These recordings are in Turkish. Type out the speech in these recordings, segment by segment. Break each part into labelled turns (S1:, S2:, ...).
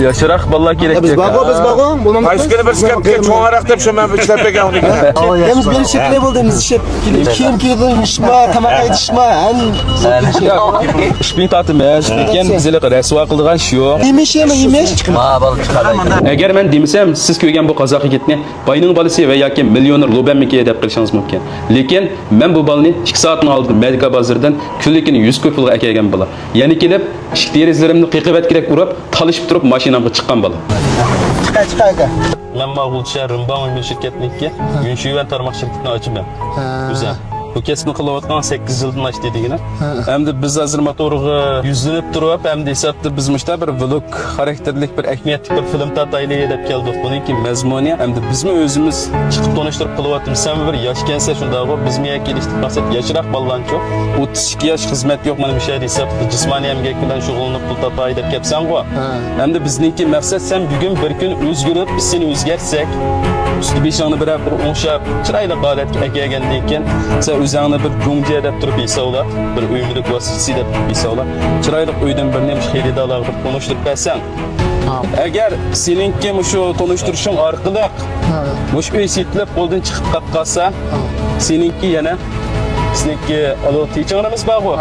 S1: yaşırak vallahi gerek.
S2: Biz bağım.
S3: Qaysi kuni bir skapga cho'ngaroq deb shu men ishlab bergan uni.
S2: Biz bir şekilde bulduk işip. Kim kiydim işma, tamak aytışma.
S1: İşbin tatım ya. İşbin bizlik resva qilgan shu.
S2: Yemiş.
S1: Agar men demasam, siz ko'rgan bu qozoq yigitni boyning bolasi va yoki millioner Lubemmiki deb qilishingiz mumkin. Lekin men bu balni 2 soatning oldin Medika bozordan kunlikini 100 ko'p pulga akagan bola. Ya'ni kelib, ishik derazalarimni qiqibat kerak urib, talishib turib mashinamga chiqqan bola.
S2: Çıkar.
S1: Men Mağulcha Rimban şirketniki Yunshuvan tarmoq shirkatini ochaman. Güzel. Bu kesibni qilayotgan 8 yildan oshdi dedigina. Hamda biz hozir motorga yuzlanib turib, hamda hisobda biz mushta bir vlog xarakterlik bir ahamiyatli bir film tatayli deb keldik. Buniki mazmuni hamda bizmi o'zimiz chiqib tanishtirib qilyapmiz. Sen bir yosh kelsa shunday bizmi kelishdik maqsad yoshroq bolalarcha 32 yosh xizmat yo'q mana bu şey hisobda jismoniy emgak bilan shug'ullanib pul topay deb kelsan-ku. Hamda bizniki maqsad sen bugun bir kun o'zgarib biz seni o'zgarsak üstü beşanı bir o'xshab chiroyli holatga kelgandan keyin sen o'zingni bir jo'ngja deb turib hisobla bir uyumlik vasitasi deb hisobla chiroyli uydan bir nima xaridorlar bir konuştirib bersan agar seninki shu tanishtirishing orqali mush uy setlab qo'ldan chiqib qolsa seninki yana sizniki alot teachingimiz bor-ku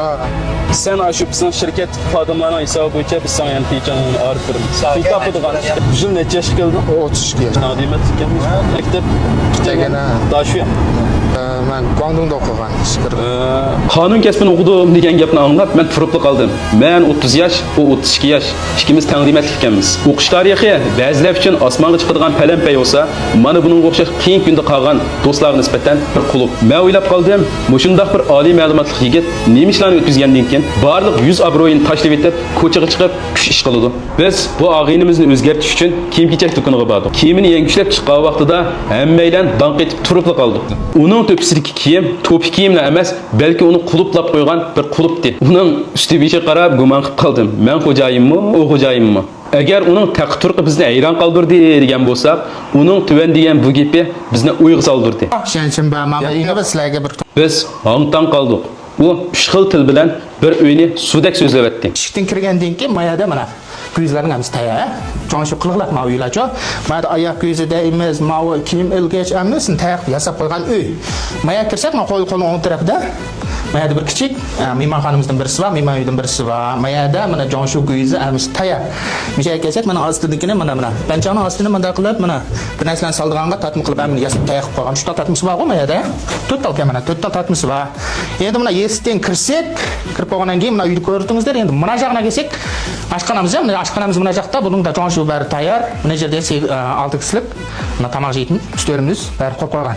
S1: sen aşıp bizning shirkat xodimlarining hisobi bo'yicha biz sana yana teachingni orttiramiz topadigan yil necha yosh keldi
S4: 32 yosh
S1: nadimat maktab dashu
S4: men Guangdongda o'qigan
S1: qonun kasbini o'qidim degan gapni anglab men turib qoldim. Men 30 yosh, u 32 yosh. Ikkimiz tangrimatlik ekanmiz. O'qish tarixi ba'zilar uchun osmonga chiqadigan palampay bo'lsa, mana buning o'xshash qiyin kunda qolgan do'stlarga nisbatan bir qulub. Men o'ylab qoldim, mushundaq bir oliy ma'lumotli yigit nima ishlarni o'tkazgandan keyin barliq 100 obro'yini tashlab etib, ko'chaga chiqib kuch ish qiladi. Biz bu og'inimizni o'zgartirish uchun kiyim-kechak do'koniga bordik. Kiyimini yangilanib chiqqan vaqtida hammaylar danq etib turib qoldik. Uning to'pisidagi kiyim, to'pi kiyimlar emas, balki uni quluplab qo'ygan bir qulupdi. Uning usti beshi qarab gumon qilib qoldim. Men xo'jayinmi, u xo'jayinmi? Agar uning taqturqi bizni hayron qoldirdi degan bo'lsak, uning tuvan degan bu gapi bizni o'yga soldirdi.
S4: Shuning men sizlarga bir
S1: Biz hongtang qoldik. U 3 xil til bilan bir uyni suvdak so'zlayapti.
S4: ishikdan kirgandan keyin mayada mana ko'zlaring ham taya jo'nshib qiliqlab ma uylarcha mana oyoq ko'zida emas mavi kiyim ilgach amnisini tayaq yasab qo'ygan uy maya kirsak ma qo'lning o'ng tarafida mayada bir kichik mehmonxonamizdan birisi bor mehmon uydan birisi bor mayada mana jo'nshu ko'zi amnis taya misha kelsak mana ostidagina mana panchani ostini mana qilib mana bir narsalarni soldiganga tatmi qilib amni yasab tayaq qo'ygan shu tatmisi borku mayada to'rtta mana to'rtta tatmisi bor endi mana esdan kirsak kirib bo'lgandan keyin mana uyni ko'rdingizlar endi mana joqqa kelsak oshxonamiz ham oshxonamiz mana joqda buning da jo'nshu bari tayyor mana yerda 6 kishilik mana tomoq yeydigan ustörimiz bari qo'yib qo'ygan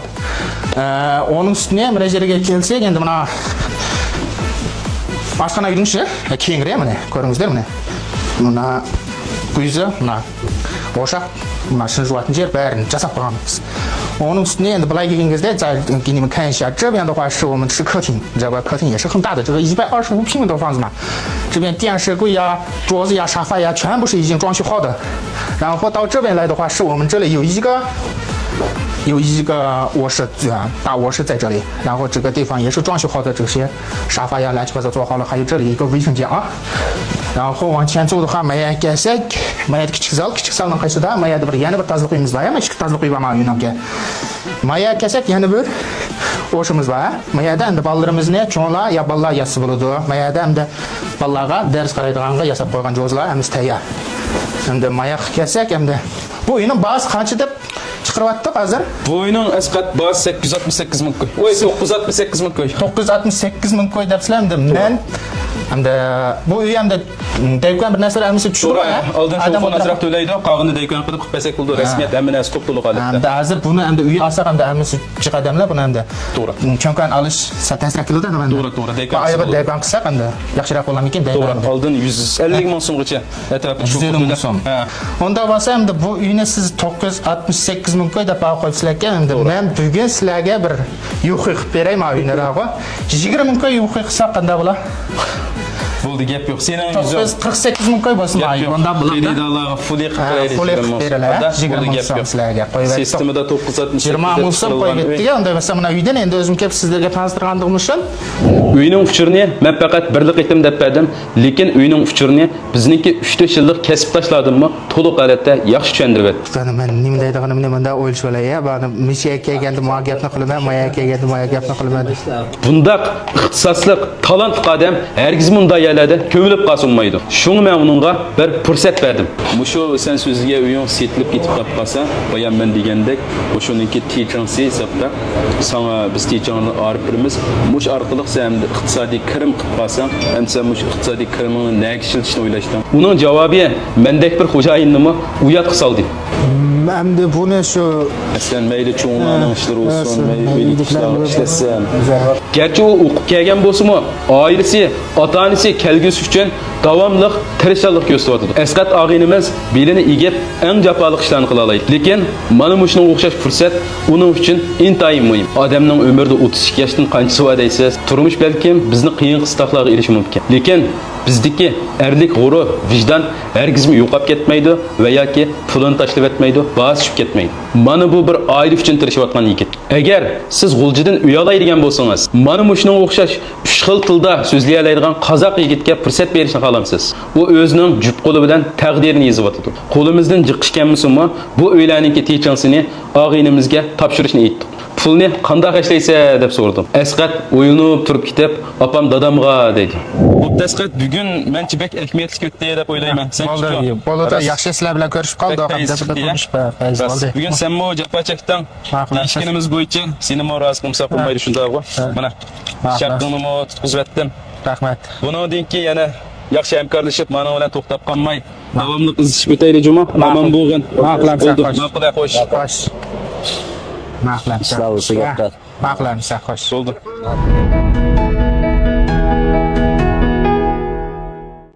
S4: onun üstüne mana yerga kelsak endi mana oshxona uyinchi kengri mana ko'ringizlar mana ko'zi mana o'sha mana shuni juvatan yer barini jasab qo'yganmiz onun üstüne endi былай kelgan кезде给你们看一下这边的话是我们是客厅你知道吧客厅也是很大的这个125平米的房子嘛这边电视柜呀桌子呀沙发呀全部是已经装修好的然后到这边来的话是我们这里有一个卧室大卧室在这里然后这个地方也是装修好的这些沙发呀乱七八糟做好了还有这里一个卫生间啊然后往前走的话maya kelsak mayada kichik zalning qaysida mayada bir yana bir tozalik uyimiz bor ham ichki tozalik uy bor mana uyinga maya kelsak yana bir o'shimiz bor mayada endi bolalarimizni cho'nglar yo bolalar yasab bo'ladi mayada endi bolalarga dars qaraydiganga yasab qo'ygan jo'zlar hamiz tayyor endi maya kelsak endi bu uyning bahosi qancha deb chiqaryapti hozir
S1: Bu oyunun asqat bahosi 868 ming ko'y. Voy 968 ming ko'y.
S4: 968 ming ko'y debsizlar endi men hamda bu uy hamda devkan bir narsalarimiz tushdi
S1: oldin shu fonazroq to'laydi qog'ini devkan qilib qilib bo'ldi rasmiyat hamma narsa to'liq holatda
S4: hamda hozir buni hamda uy olsak hamda hammasi chiqadimlar buni hamda
S1: to'g'ri
S4: chonkan olish satasra kilodan hamda
S1: to'g'ri devkan
S4: ayol devkan qilsak hamda yaxshiroq bo'larmikin
S1: to'g'ri oldin 150 ming so'mgacha atrofni
S4: 150 ming so'm unda bo'lsa hamda bu uyni siz 968 ming ko'y deb qo'yibsizlar endi men bugun sizlarga bir yuqi qilib beray mana uyni 20 ming ko'y yuqi qilsak qanday bo'lar
S1: Bu bo'ldi, gap yo'q. Sening yuzing
S4: Biz 48 ming qo'y bo'lsin
S1: gap
S4: ay.
S1: yo'q.
S4: Bundan bular.
S1: Xaridorlarga full qilaylik.
S4: Full beriladi. 20 ming so'm sizlarga qo'yib aytdim.
S1: Sistemada 960.
S4: 20 ming so'm qo'yib aytdik. Unda bo'lsa mana uydan endi o'zim kelib sizlarga tanishtirgandim uchun.
S1: Uyning uchurini men faqat birlik etim deb berdim, lekin uyning uchurini bizniki 3-4 yillik kasbdashlardimmi to'liq holatda yaxshi tushuntirib berdi.
S4: Qani men nima deydiganimni menda o'ylash bo'lay, bani mishiga kelganda moya gapni qilaman, moya kelganda moya gapni qilaman.
S1: Bundaq ixtisoslik, talantli odam hargiz bunday yerlarda ko'milib qolmaydi. Shuni men uningga bir fursat berdim. Mushu sen so'ziga uying setilib ketib qolsa, boya men degandek, o'shuniki teachingsi hisobda sana biz teachingni olib birimiz mush orqali sen iqtisodiy kirim qilib qolsang, ham sen mush iqtisodiy kirimni nega ishlatishni o'ylashdan. Uning javobi mendek bir xo'jayinnimi uyat qildi.
S4: Endi buni shu
S1: Sen mayli cho'nglarning ishlari olsun, mayli ishlar ishlasan. Gerçi o o'qib kelgan bo'lsa-mu, oilasi, ota-onasi kelgusi uchun davomli tirishchilik ko'rsatyapti. Asqat og'inimiz belini egib, eng jafoliq ishlarni qila oladi. Lekin mana shunga o'xshash fursat uning uchun intayin muhim. Odamning umrida 32 yoshdan qanchasi bor deysiz? Turmush balkim bizni qiyin qisloqlarga erishi mumkin. Lekin bizdagi erlik g'urur, vijdon hargizmi yo'qolib ketmaydi va yoki pulini tashlab etmaydi, bosib ketmaydi. Mana bu bir oila uchun tirishayotgan yigit. Agar siz g'uljidan uy oladigan bo'lsangiz, mana shunga o'xshash 3 xil tilda so'zlay oladigan qozoq yigitga fursat berishni xohlamsiz. U o'zining jup qo'li bilan taqdirini yozib o'tadi. Qo'limizdan jiqishganmisizmi, bu o'ylarninki techingsini og'inimizga topshirishni aytdik. Pulni qanday ishlaysa deb so'radim. Asqat o'yinib turib ketib, opam dadamga dedi. Bu Asqat bugun mencha bek ahmiyatli o'tdi deb o'ylayman. Sen
S4: bolada yaxshi sizlar bilan ko'rishib qoldik, hamda bo'ldi.
S1: Bugun sen mo japa chekdan ishkinimiz bo'yicha seni mo rozi qilsa qo'ymaydi shundaqmi? Mana shaqqini mo tutqizib etdim.
S4: Rahmat.
S1: Bundan keyin yana yaxshi hamkorlashib, mana bilan to'xtab qolmay, davomli izlashib o'taylik juma. Aman bo'lgin.
S4: Ma'qulamiz,
S1: Ma'qulay xo'sh.
S4: Xo'sh. Ma'qulamiz.
S2: Sağ olsun.
S4: Ma'qulamiz, xo'sh.
S1: Bo'ldi.